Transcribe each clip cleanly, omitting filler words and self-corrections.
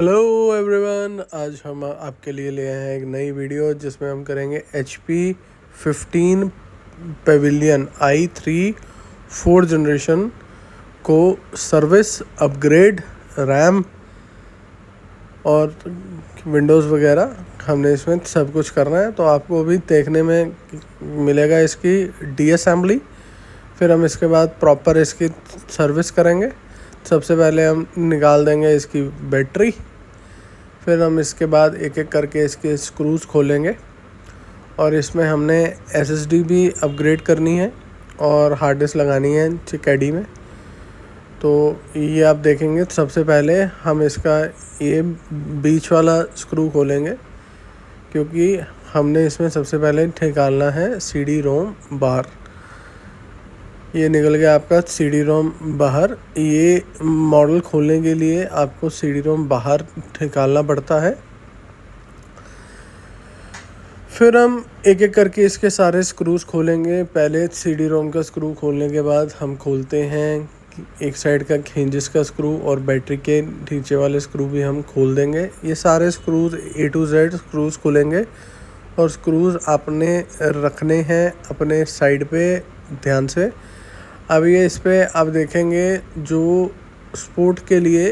Hello everyone, आज हम आपके लिए ले आए हैं एक नई वीडियो जिसमें हम करेंगे HP 15 पेविलियन i3 4 जनरेशन को सर्विस अपग्रेड, रैम और विंडोज़ वगैरह हमने इसमें सब कुछ करना है। तो आपको अभी देखने में मिलेगा इसकी डीअसेंबली, फिर हम इसके बाद प्रॉपर इसकी सर्विस करेंगे। सबसे पहले हम निकाल देंगे इसकी बैटरी, फिर हम इसके बाद एक एक करके इसके स्क्रूज़ खोलेंगे और इसमें हमने SSD भी अपग्रेड करनी है और हार्ड डिस्क लगानी है कैडी में। तो ये आप देखेंगे, सबसे पहले हम इसका ये बीच वाला स्क्रू खोलेंगे क्योंकि हमने इसमें सबसे पहले निकालना है CD-ROM बाहर। ये निकल गया आपका CD-ROM बाहर। ये मॉडल खोलने के लिए आपको CD-ROM बाहर निकालना पड़ता है। फिर हम एक एक करके इसके सारे स्क्रूज़ खोलेंगे। पहले CD-ROM का स्क्रू खोलने के बाद हम खोलते हैं एक साइड का हिंजिस का स्क्रू और बैटरी के नीचे वाले स्क्रू भी हम खोल देंगे। ये सारे screws A to Z screws खोलेंगे और स्क्रूज़ आपने रखने हैं अपने साइड पे ध्यान से। अब ये इस पर आप देखेंगे जो सपोर्ट के लिए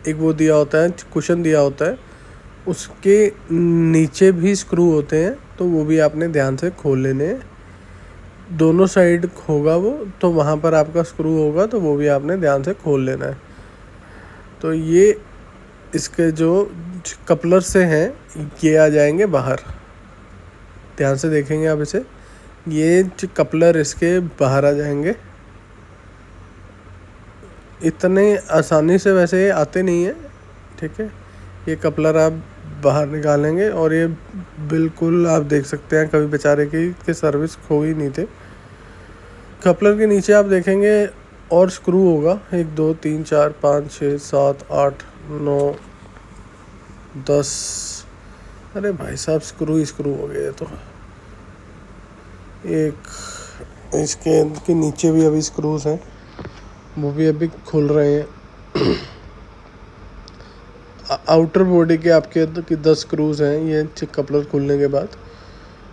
एक वो दिया होता है, कुशन दिया होता है, उसके नीचे भी स्क्रू होते हैं, तो वो भी आपने ध्यान से खोल लेने हैं। दोनों साइड होगा वो, तो वहाँ पर आपका स्क्रू होगा, तो वो भी आपने ध्यान से खोल लेना है। तो ये इसके जो कपलर से हैं ये आ जाएंगे बाहर। ध्यान से देखेंगे आप इसे, ये कपलर इसके बाहर आ जाएंगे। इतने आसानी से वैसे ये आते नहीं हैं, ठीक है। ये कपलर आप बाहर निकालेंगे और ये बिल्कुल आप देख सकते हैं कभी बेचारे की सर्विस खो ही नहीं थे। कपलर के नीचे आप देखेंगे और स्क्रू होगा, 1 2 3 4 5 6 7 8 9 10। अरे भाई साहब, स्क्रू ही स्क्रू हो गए। तो एक इसके नीचे भी अभी स्क्रूज हैं, वो भी अभी खुल रहे हैं। आउटर बॉडी के आपके 10 स्क्रूज हैं ये कपलर खुलने के बाद।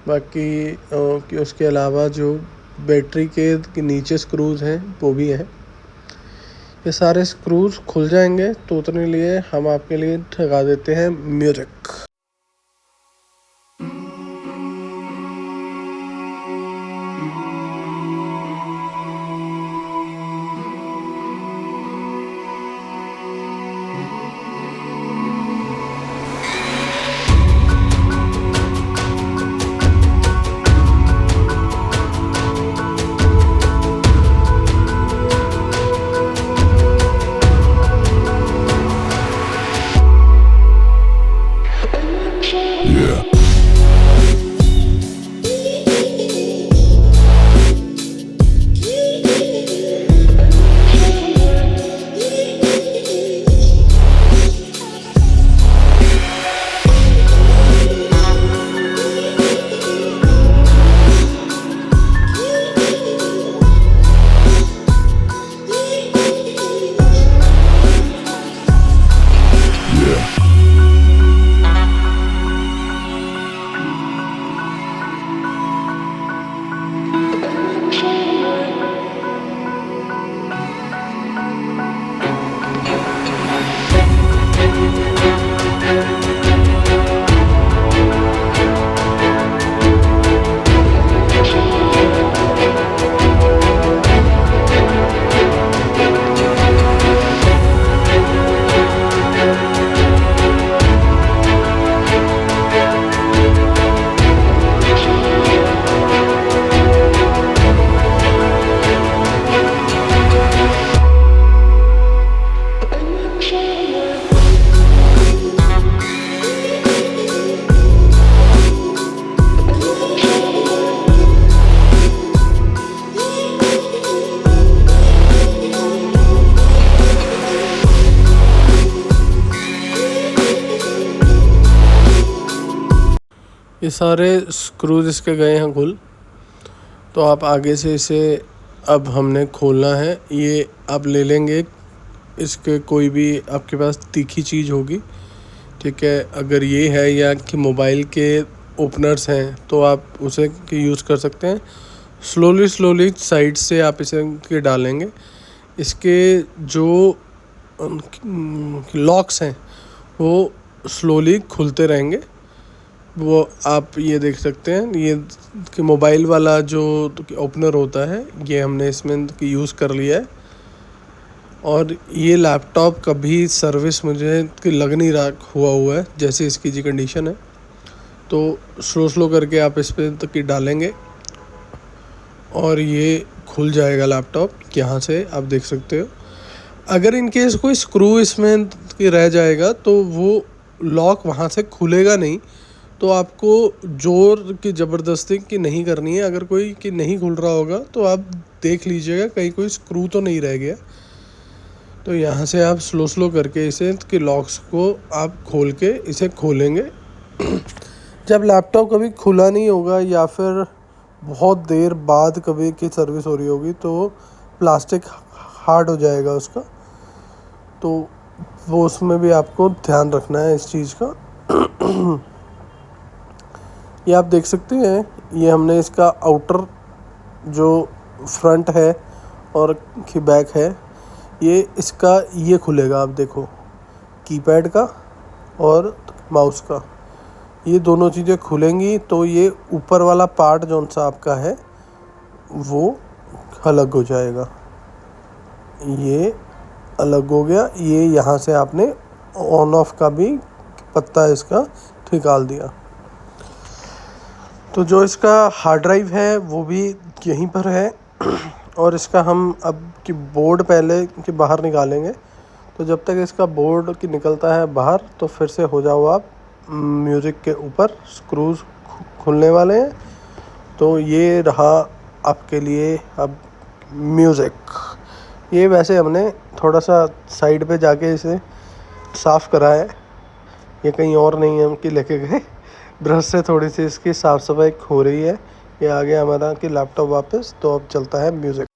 बाकी उसके अलावा जो बैटरी के नीचे स्क्रूज हैं वो भी हैं। ये सारे स्क्रूज खुल जाएंगे तो उतने लिए हम आपके लिए लगा देते हैं म्यूजिक। ये सारे स्क्रूज इसके गए हैं खुल। तो आप आगे से इसे अब हमने खोलना है। ये आप ले लेंगे इसके कोई भी आपके पास तीखी चीज़ होगी, ठीक है, अगर ये है या कि मोबाइल के ओपनर्स हैं तो आप उसे यूज़ कर सकते हैं। स्लोली साइड से आप इसे के डालेंगे, इसके जो लॉक्स हैं वो स्लोली खुलते रहेंगे। वो आप ये देख सकते हैं, ये कि मोबाइल वाला जो ओपनर होता है ये हमने इसमें यूज़ कर लिया है। और ये लैपटॉप कभी सर्विस मुझे लग नहीं रहा हुआ है, जैसे इसकी जी कंडीशन है। तो स्लो करके आप इस पर डालेंगे और ये खुल जाएगा लैपटॉप। यहाँ से आप देख सकते हो। अगर इन केस कोई स्क्रू इसमें रह जाएगा तो वो लॉक वहाँ से खुलेगा नहीं, तो आपको ज़ोर की ज़बरदस्ती की नहीं करनी है। अगर कोई कि नहीं खुल रहा होगा तो आप देख लीजिएगा कहीं कोई स्क्रू तो नहीं रह गया। तो यहाँ से आप स्लो करके इसे कि लॉक्स को आप खोल के इसे खोलेंगे। जब लैपटॉप कभी खुला नहीं होगा या फिर बहुत देर बाद कभी की सर्विस हो रही होगी तो प्लास्टिक हार्ड हो जाएगा उसका, तो वो उसमें भी आपको ध्यान रखना है इस चीज़ का। ये आप देख सकते हैं, ये हमने इसका आउटर जो फ्रंट है और की बैक है, ये इसका ये खुलेगा। आप देखो कीपैड का और माउस का, ये दोनों चीज़ें खुलेंगी तो ये ऊपर वाला पार्ट जौन सा आपका है वो अलग हो जाएगा। ये अलग हो गया। ये यहाँ से आपने ऑन ऑफ का भी पत्ता इसका निकाल दिया। तो जो इसका हार्ड ड्राइव है वो भी यहीं पर है। और इसका हम अब की बोर्ड पहले कि बाहर निकालेंगे, तो जब तक इसका बोर्ड की निकलता है बाहर तो फिर से हो जाओ आप। म्यूज़िक के ऊपर स्क्रूज खुलने वाले हैं, तो ये रहा आपके लिए अब म्यूज़िक। ये वैसे हमने थोड़ा सा साइड पे जाके इसे साफ़ करा है, ये कहीं और नहीं है कि लेके गए। ब्रश से थोड़ी सी इसकी साफ़ सफाई हो रही है। ये आ गया हमारा कि लैपटॉप वापस। तो अब चलता है म्यूज़िक।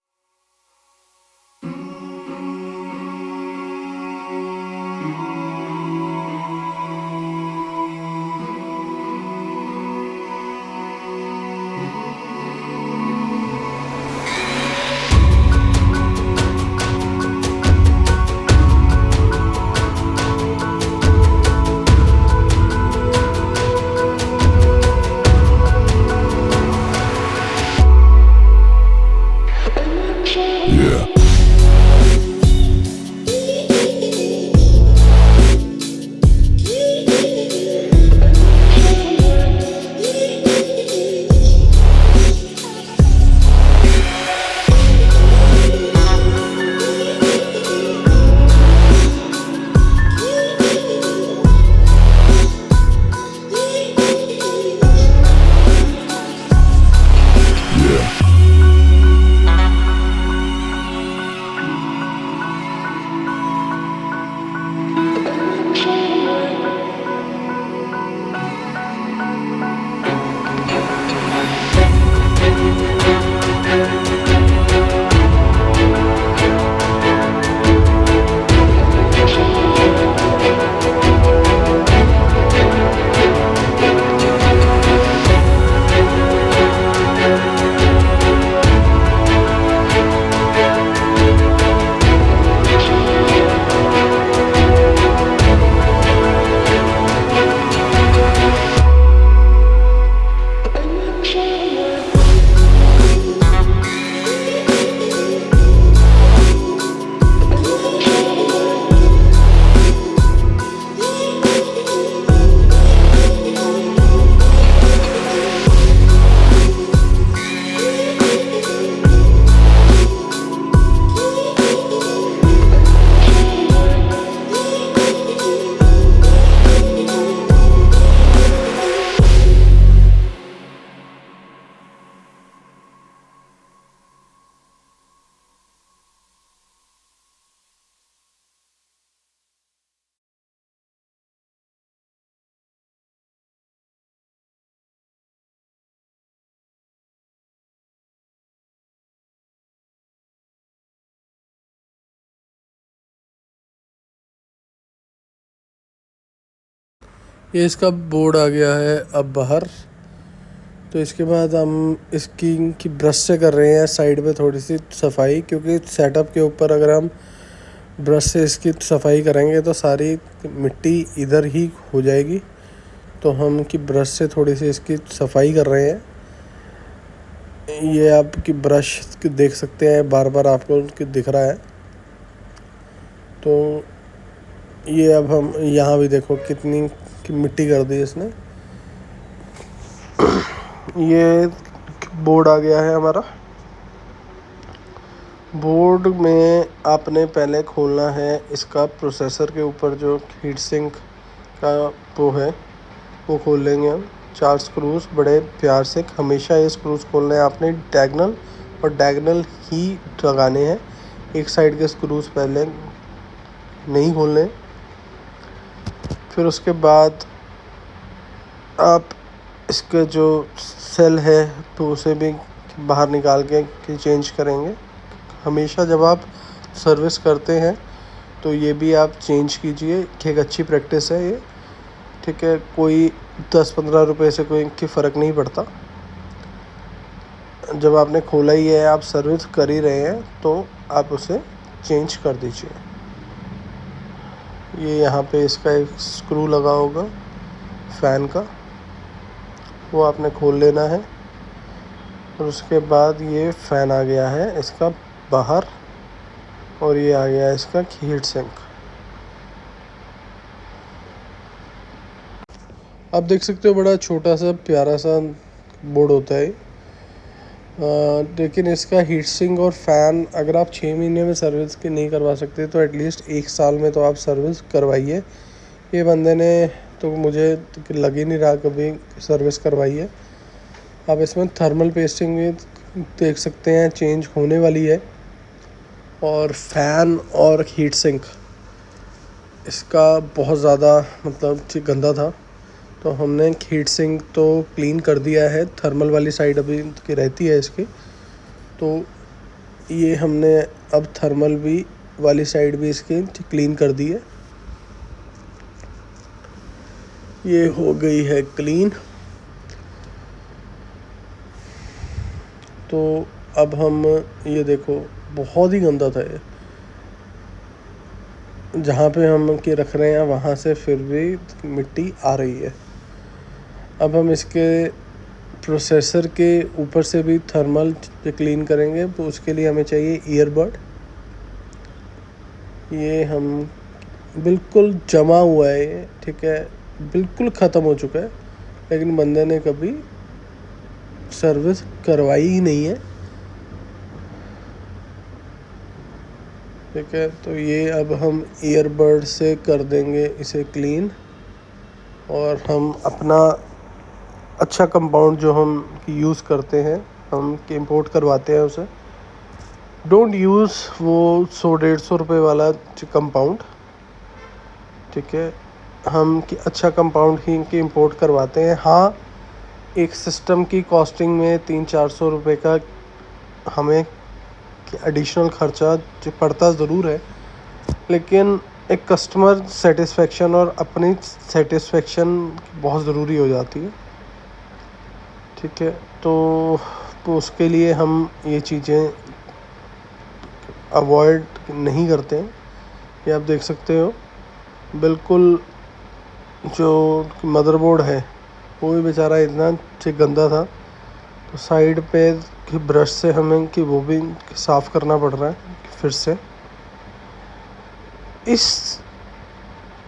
ये इसका बोर्ड आ गया है अब बाहर। तो इसके बाद हम इसकी की ब्रश से कर रहे हैं साइड पे थोड़ी सी सफाई, क्योंकि सेटअप के ऊपर अगर हम ब्रश से इसकी सफाई करेंगे तो सारी मिट्टी इधर ही हो जाएगी। तो हम की ब्रश से थोड़ी सी इसकी सफाई कर रहे हैं। ये आपकी ब्रश देख सकते हैं, बार बार आपको दिख रहा है। तो ये अब हम यहाँ भी देखो कितनी की मिट्टी कर दी इसने। ये बोर्ड आ गया है हमारा। बोर्ड में आपने पहले खोलना है इसका प्रोसेसर के ऊपर जो हीट सिंक का वो है, वो खोल लेंगे हम। 4 स्क्रूज बड़े प्यार से हमेशा ये स्क्रूज खोलने हैं आपने डायगोनल, और डायगोनल ही लगाने हैं। एक साइड के स्क्रूज पहले नहीं खोलने। फिर उसके बाद आप इसके जो सेल है तो उसे भी बाहर निकाल के चेंज करेंगे। हमेशा जब आप सर्विस करते हैं तो ये भी आप चेंज कीजिए, एक अच्छी प्रैक्टिस है ये। ठीक है, कोई 10-15 रुपए से कोई की फ़र्क नहीं पड़ता। जब आपने खोला ही है, आप सर्विस कर ही रहे हैं, तो आप उसे चेंज कर दीजिए। ये यहाँ पे इसका एक स्क्रू लगा होगा फ़ैन का, वो आपने खोल लेना है। और उसके बाद ये फ़ैन आ गया है इसका बाहर, और ये आ गया इसका हीट सिंक। आप देख सकते हो बड़ा छोटा सा प्यारा सा बोर्ड होता है। लेकिन इसका हीट सिंक और फ़ैन अगर आप 6 महीने में सर्विस की नहीं करवा सकते तो एटलीस्ट 1 साल में तो आप सर्विस करवाइए। ये बंदे ने तो मुझे लग ही नहीं रहा कभी सर्विस करवाई है। आप इसमें थर्मल पेस्टिंग भी देख सकते हैं चेंज होने वाली है। और फ़ैन और हीट सिंक इसका बहुत ज़्यादा मतलब गंदा था, तो हमने हीट सिंक तो क्लीन कर दिया है। थर्मल वाली साइड अभी की रहती है इसकी, तो ये हमने अब थर्मल भी वाली साइड भी इसकी क्लीन कर दी है। ये हो गई है क्लीन। तो अब हम ये देखो बहुत ही गंदा था ये, जहाँ पे हम के रख रहे हैं वहाँ से फिर भी मिट्टी आ रही है। अब हम इसके प्रोसेसर के ऊपर से भी थर्मल क्लीन करेंगे, तो उसके लिए हमें चाहिए ईयरबड। ये हम बिल्कुल जमा हुआ है ये, ठीक है, बिल्कुल ख़त्म हो चुका है, लेकिन बंदे ने कभी सर्विस करवाई ही नहीं है। ठीक है, तो ये अब हम ईयरबड से कर देंगे इसे क्लीन। और हम अपना अच्छा कंपाउंड जो हम यूज़ करते हैं, हम इंपोर्ट करवाते हैं उसे। डोंट यूज़ वो 100-150 रुपये वाला कंपाउंड। ठीक है, हम कि अच्छा कंपाउंड ही कि इंपोर्ट करवाते हैं। हाँ, एक सिस्टम की कॉस्टिंग में 300-400 रुपये का हमें एडिशनल ख़र्चा पड़ता ज़रूर है, लेकिन एक कस्टमर सेटिस्फेक्शन और अपनी सेटिस्फेक्शन बहुत ज़रूरी हो जाती है। ठीक है, तो उसके लिए हम ये चीज़ें अवॉइड नहीं करते हैं। ये आप देख सकते हो बिल्कुल जो मदरबोर्ड है वो भी बेचारा इतना गंदा था, तो साइड पे कि ब्रश से हमें कि वो भी साफ़ करना पड़ रहा है फिर से।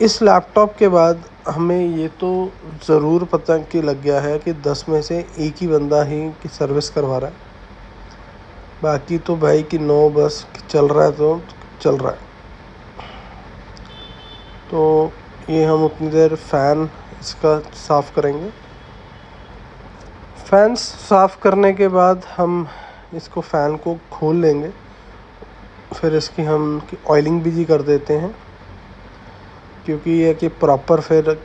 इस लैपटॉप के बाद हमें ये तो ज़रूर पता कि लग गया है कि 10 में से एक ही बंदा ही कि सर्विस करवा रहा है, बाकी तो भाई कि 9 बस चल रहा है तो चल रहा है। तो ये हम उतनी देर फ़ैन इसका साफ़ करेंगे। फ़ैन साफ़ करने के बाद हम इसको फ़ैन को खोल लेंगे। फिर इसकी हम ऑयलिंग भी कर देते हैं, क्योंकि ये कि प्रॉपर फिर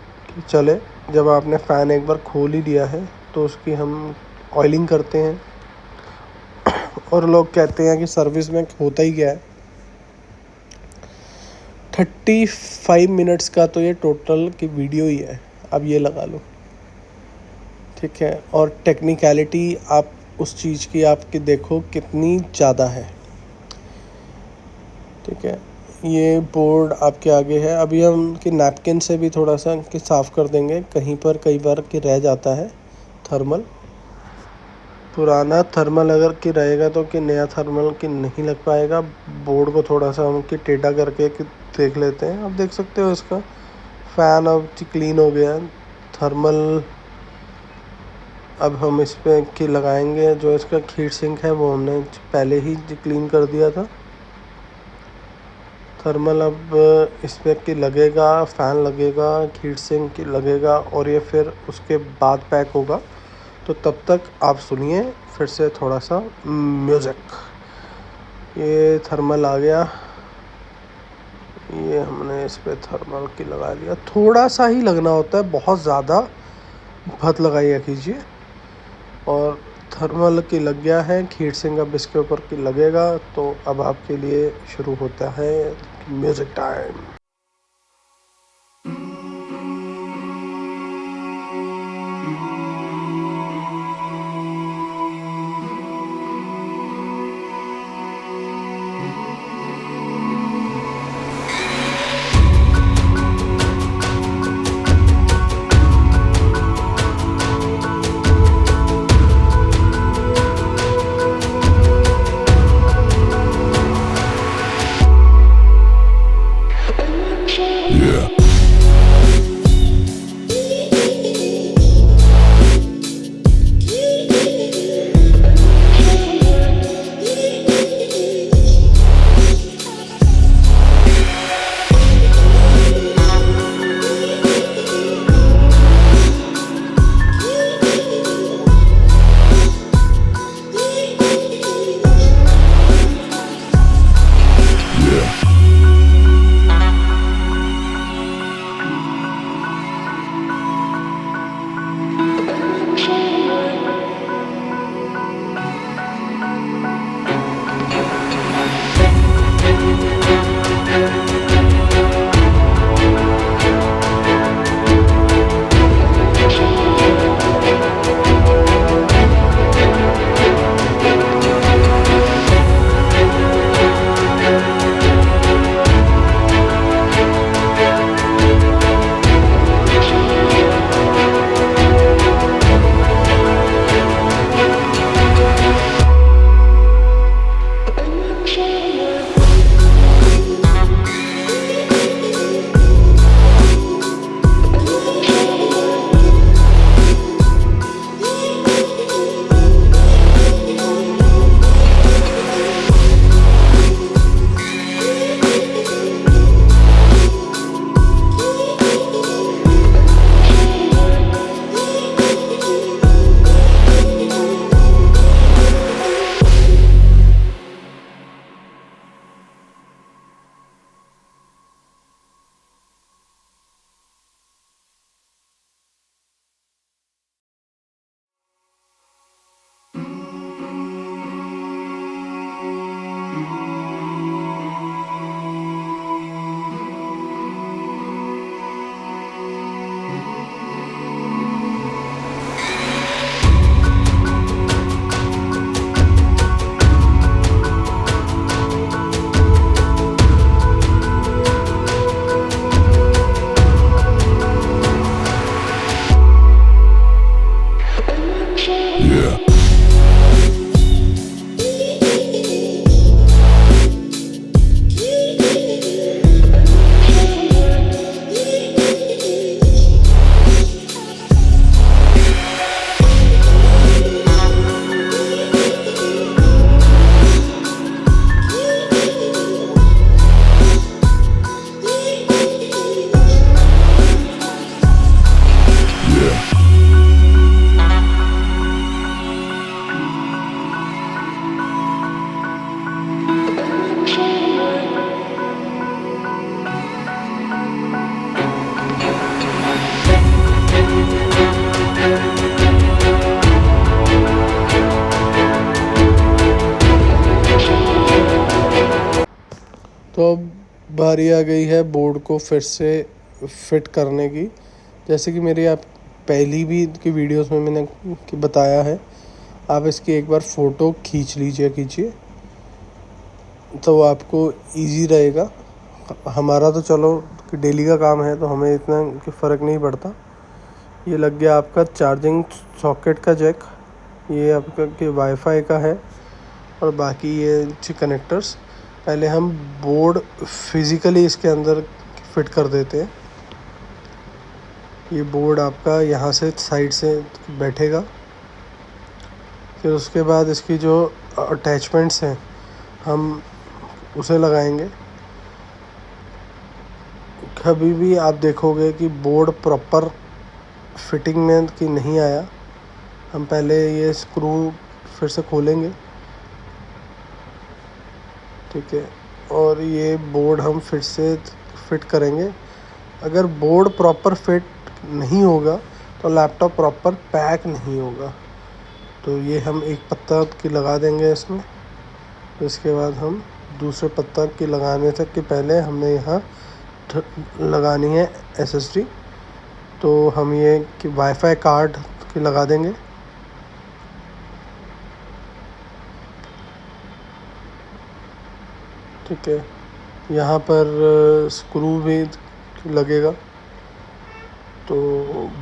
चले। जब आपने फ़ैन एक बार खोल ही लिया है तो उसकी हम ऑयलिंग करते हैं। और लोग कहते हैं कि सर्विस में होता ही क्या है, 35 मिनट्स का तो ये टोटल की वीडियो ही है। अब ये लगा लो, ठीक है। और टेक्निकलिटी आप उस चीज़ की आपकी देखो कितनी ज़्यादा है, ठीक है। ये बोर्ड आपके आगे है। अभी हम कि नैपकिन से भी थोड़ा सा कि साफ़ कर देंगे, कहीं पर कई बार कि रह जाता है थर्मल, पुराना थर्मल अगर कि रहेगा तो कि नया थर्मल कि नहीं लग पाएगा। बोर्ड को थोड़ा सा हम कि टेढ़ा करके कि देख लेते हैं। आप देख सकते हो इसका फ़ैन अब क्लीन हो गया है। थर्मल अब हम इस पे कि लगाएंगे, जो इसका हीट सिंक है वो हमने पहले ही क्लीन कर दिया था। थर्मल अब इस पे कि लगेगा, फ़ैन लगेगा, हीट सिंक की लगेगा और ये फिर उसके बाद पैक होगा। तो तब तक आप सुनिए फिर से थोड़ा सा म्यूज़िक। ये थर्मल आ गया, ये हमने इस पे थर्मल की लगा लिया। थोड़ा सा ही लगना होता है, बहुत ज़्यादा भत लगाइए कीजिए। और थर्मल की लग गया है, हीट सिंक अब इसके ऊपर की लगेगा। तो अब आपके लिए शुरू होता है म्यूज़िक टाइम। तो अब बारी आ गई है बोर्ड को फिर से फिट करने की। जैसे कि मेरी आप पहली भी की वीडियोस में मैंने बताया है, आप इसकी एक बार फ़ोटो खींचिए तो आपको इजी रहेगा। हमारा तो चलो डेली का काम है तो हमें इतना फ़र्क नहीं पड़ता। ये लग गया आपका चार्जिंग सॉकेट का जैक, ये आपका कि वाईफाई का है, और बाकी ये कनेक्टर्स। पहले हम बोर्ड फिज़िकली इसके अंदर फिट कर देते हैं। ये बोर्ड आपका यहाँ से साइड से बैठेगा। फिर उसके बाद इसकी जो अटैचमेंट्स हैं हम उसे लगाएंगे। कभी भी आप देखोगे कि बोर्ड प्रॉपर फिटिंग में कि नहीं आया, हम पहले ये स्क्रू फिर से खोलेंगे, ठीक है, और ये बोर्ड हम फिर से फिट करेंगे। अगर बोर्ड प्रॉपर फिट नहीं होगा तो लैपटॉप प्रॉपर पैक नहीं होगा। तो ये हम एक पत्ता की लगा देंगे इसमें। इसके बाद हम दूसरे पत्ता की लगाने तक के पहले हमने यहाँ लगानी है SSD। तो हम ये कि वाईफाई कार्ड की लगा देंगे। ठीक है, यहाँ पर स्क्रू भी लगेगा, तो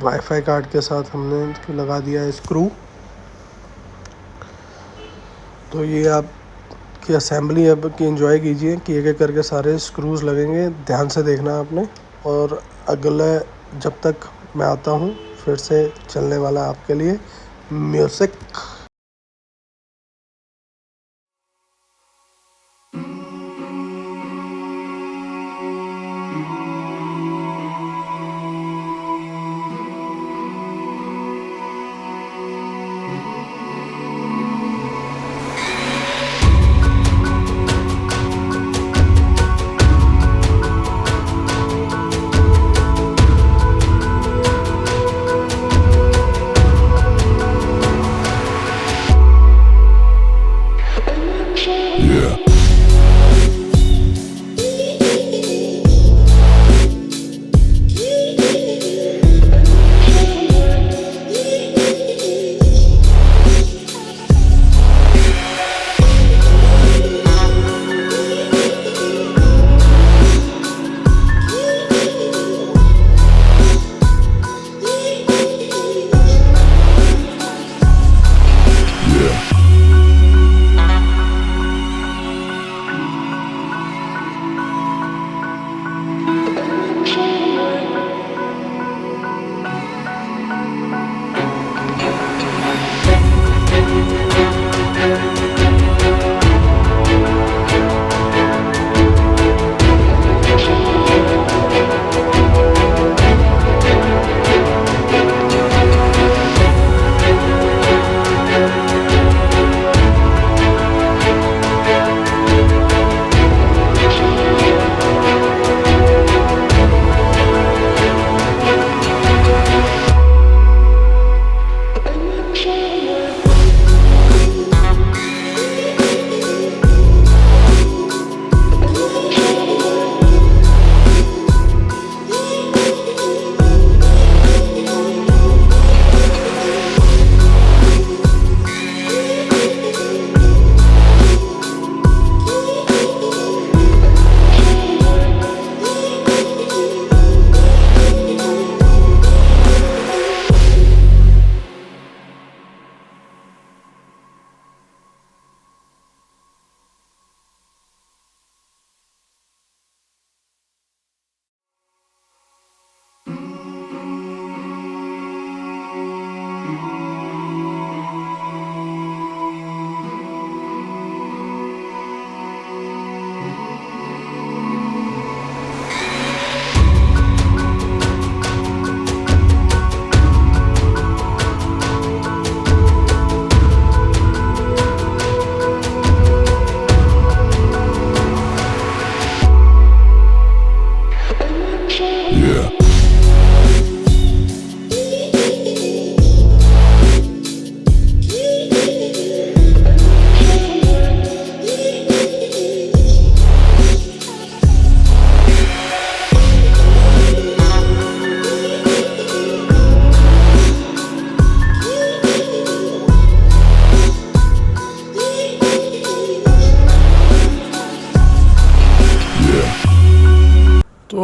वाईफाई कार्ड के साथ हमने लगा दिया है स्क्रू। तो ये आप की असेंबली अब की एंजॉय कीजिए कि एक एक करके सारे स्क्रूज़ लगेंगे, ध्यान से देखना आपने। और अगला जब तक मैं आता हूँ फिर से चलने वाला आपके लिए म्यूज़िक।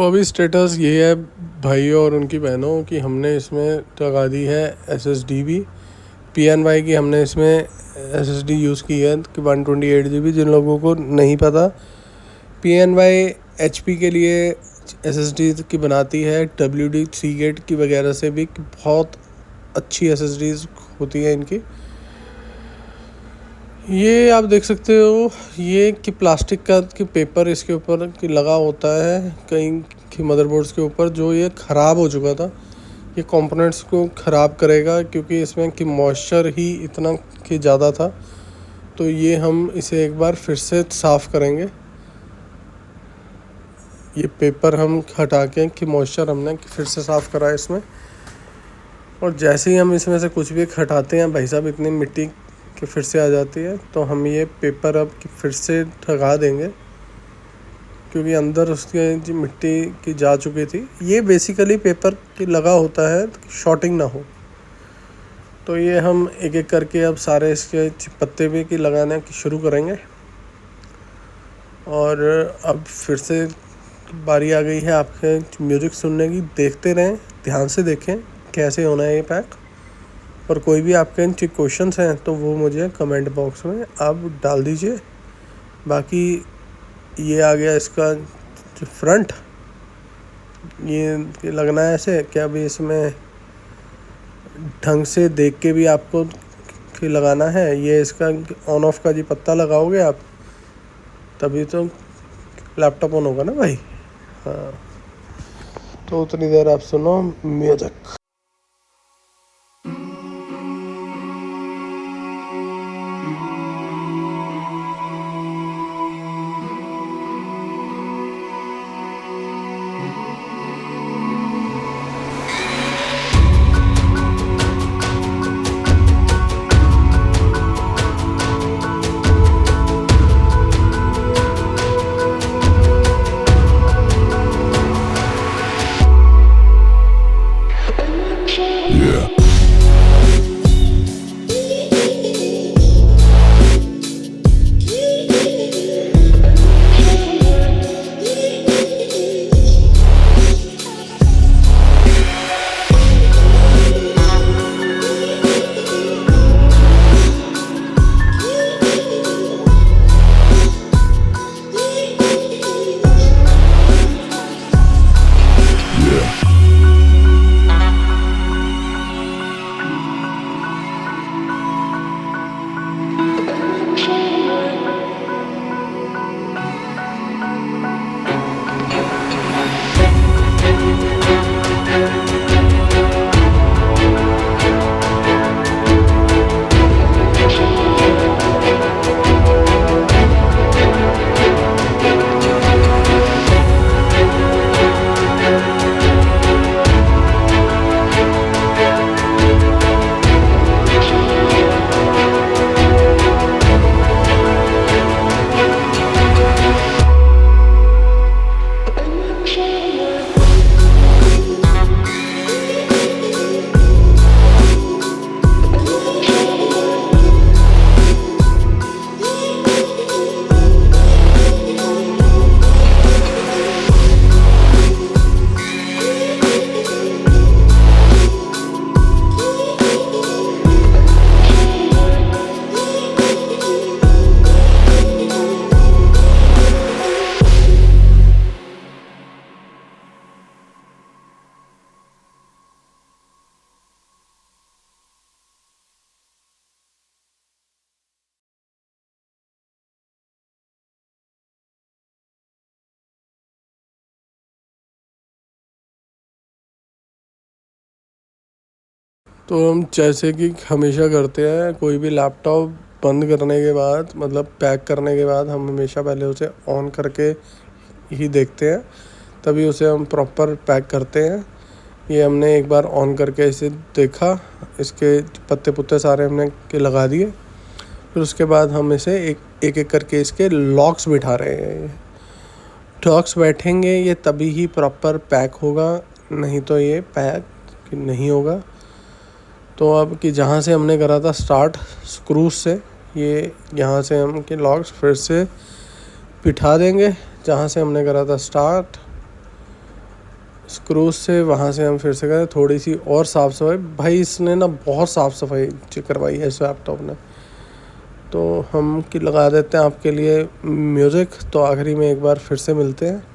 तो अभी स्टेटस ये है भाइयों और उनकी बहनों कि हमने इसमें लगा दी है SSD भी। PNY की हमने इसमें SSD यूज़ की है कि 128 GB। जिन लोगों को नहीं पता, PNY HP के लिए SSD की बनाती है, WD Seagate की वगैरह से भी बहुत अच्छी SSDs होती है इनकी। ये आप देख सकते हो ये कि प्लास्टिक का कि पेपर इसके ऊपर कि लगा होता है कहीं की मदरबोर्ड्स के ऊपर, जो ये ख़राब हो चुका था। ये कंपोनेंट्स को ख़राब करेगा क्योंकि इसमें कि मॉइस्चर ही इतना कि ज़्यादा था। तो ये हम इसे एक बार फिर से साफ़ करेंगे। ये पेपर हम हटा के कि मॉइस्चर हमने फिर से साफ़ करा है इसमें। और जैसे ही हम इसमें से कुछ भी हटाते हैं भाई साहब, इतनी मिट्टी कि फिर से आ जाती है। तो हम ये पेपर अब फिर से ढका देंगे क्योंकि अंदर उसके जो मिट्टी की जा चुकी थी। ये बेसिकली पेपर की लगा होता है शॉर्टिंग ना हो। तो ये हम एक एक करके अब सारे इसके पत्ते भी की लगाने की शुरू करेंगे। और अब फिर से बारी आ गई है आपके म्यूज़िक सुनने की। देखते रहें, ध्यान से देखें कैसे होना है ये पैक। और कोई भी आपके क्वेश्चंस हैं तो वो मुझे कमेंट बॉक्स में आप डाल दीजिए। बाकी ये आ गया इसका जो फ्रंट, ये लगना है ऐसे क्या अभी इसमें ढंग से देख के भी आपको लगाना है। ये इसका ऑन ऑफ का जी पत्ता लगाओगे आप, तभी तो लैपटॉप ऑन होगा ना भाई। हाँ, तो उतनी देर आप सुनो म्यूजिक। तो हम जैसे कि हमेशा करते हैं, कोई भी लैपटॉप बंद करने के बाद मतलब पैक करने के बाद हम हमेशा पहले उसे ऑन करके ही देखते हैं, तभी उसे हम प्रॉपर पैक करते हैं। ये हमने एक बार ऑन करके इसे देखा, इसके पत्ते पुत्ते सारे हमने के लगा दिए। फिर उसके बाद हम इसे एक एक करके इसके लॉक्स बिठा रहे हैं। लॉक्स बैठेंगे ये तभी ही प्रॉपर पैक होगा, नहीं तो ये पैक नहीं होगा। तो अब कि जहाँ से हमने करा था स्टार्ट स्क्रूज से, ये यहाँ से हम के लॉक्स फिर से बिठा देंगे जहाँ से हमने करा था स्टार्ट। स्क्रूज से वहाँ से हम फिर से करें थोड़ी सी और साफ़ सफाई। भाई इसने ना बहुत साफ़ सफाई करवाई है इस लैपटॉप ने। तो हम कि लगा देते हैं आपके लिए म्यूज़िक। तो आखिरी में एक बार फिर से मिलते हैं।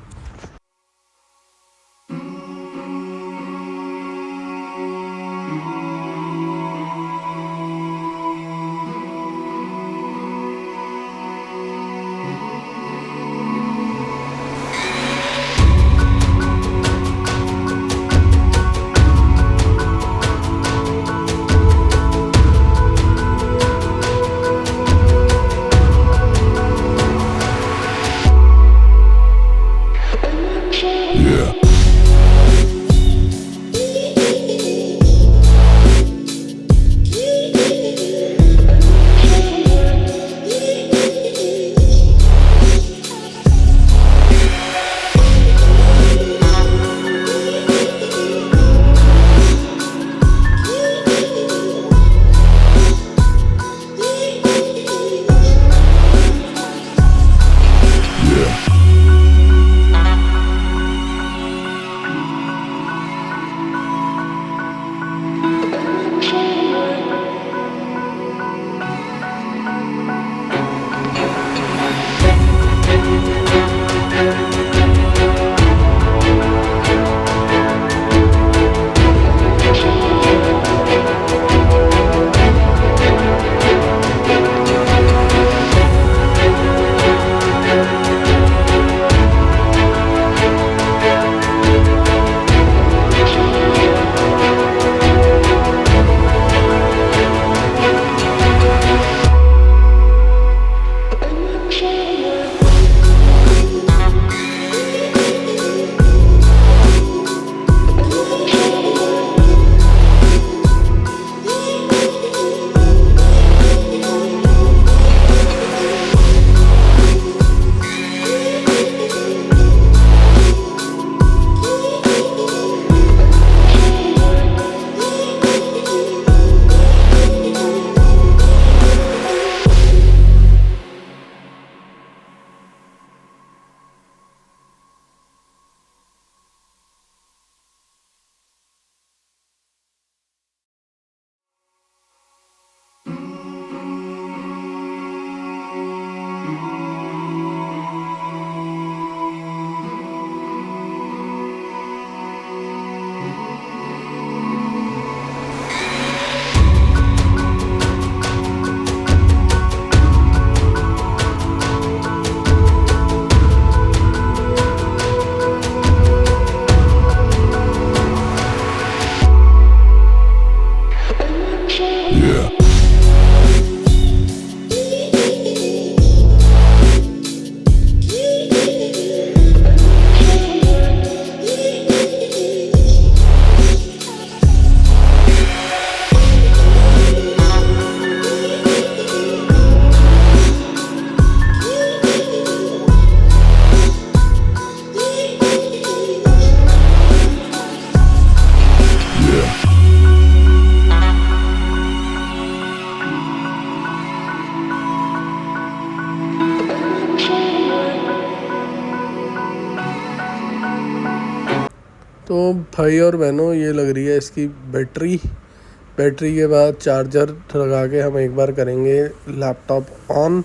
तो भाई और बहनों ये लग रही है इसकी बैटरी के बाद चार्जर लगा के हम एक बार करेंगे लैपटॉप ऑन।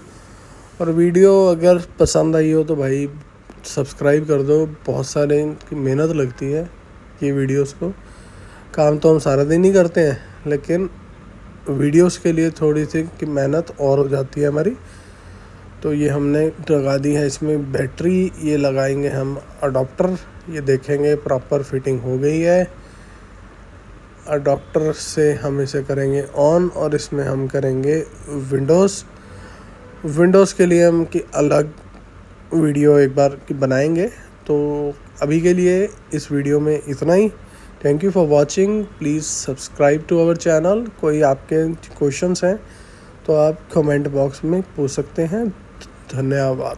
और वीडियो अगर पसंद आई हो तो भाई सब्सक्राइब कर दो। बहुत सारे इनकी मेहनत लगती है ये वीडियोस को। काम तो हम सारा दिन ही करते हैं लेकिन वीडियोस के लिए थोड़ी सी कि मेहनत और हो जाती है हमारी। तो ये हमने लगा दी है इसमें बैटरी। ये लगाएंगे हम अडॉप्टर। ये देखेंगे प्रॉपर फिटिंग हो गई है। अडॉप्टर से हम इसे करेंगे ऑन और इसमें हम करेंगे विंडोज़ के लिए हम कि अलग वीडियो एक बार की बनाएंगे। तो अभी के लिए इस वीडियो में इतना ही। Thank you for watching. Please subscribe to our channel. कोई आपके क्वेश्चंस हैं तो आप कमेंट बॉक्स में पूछ सकते हैं। धन्यवाद।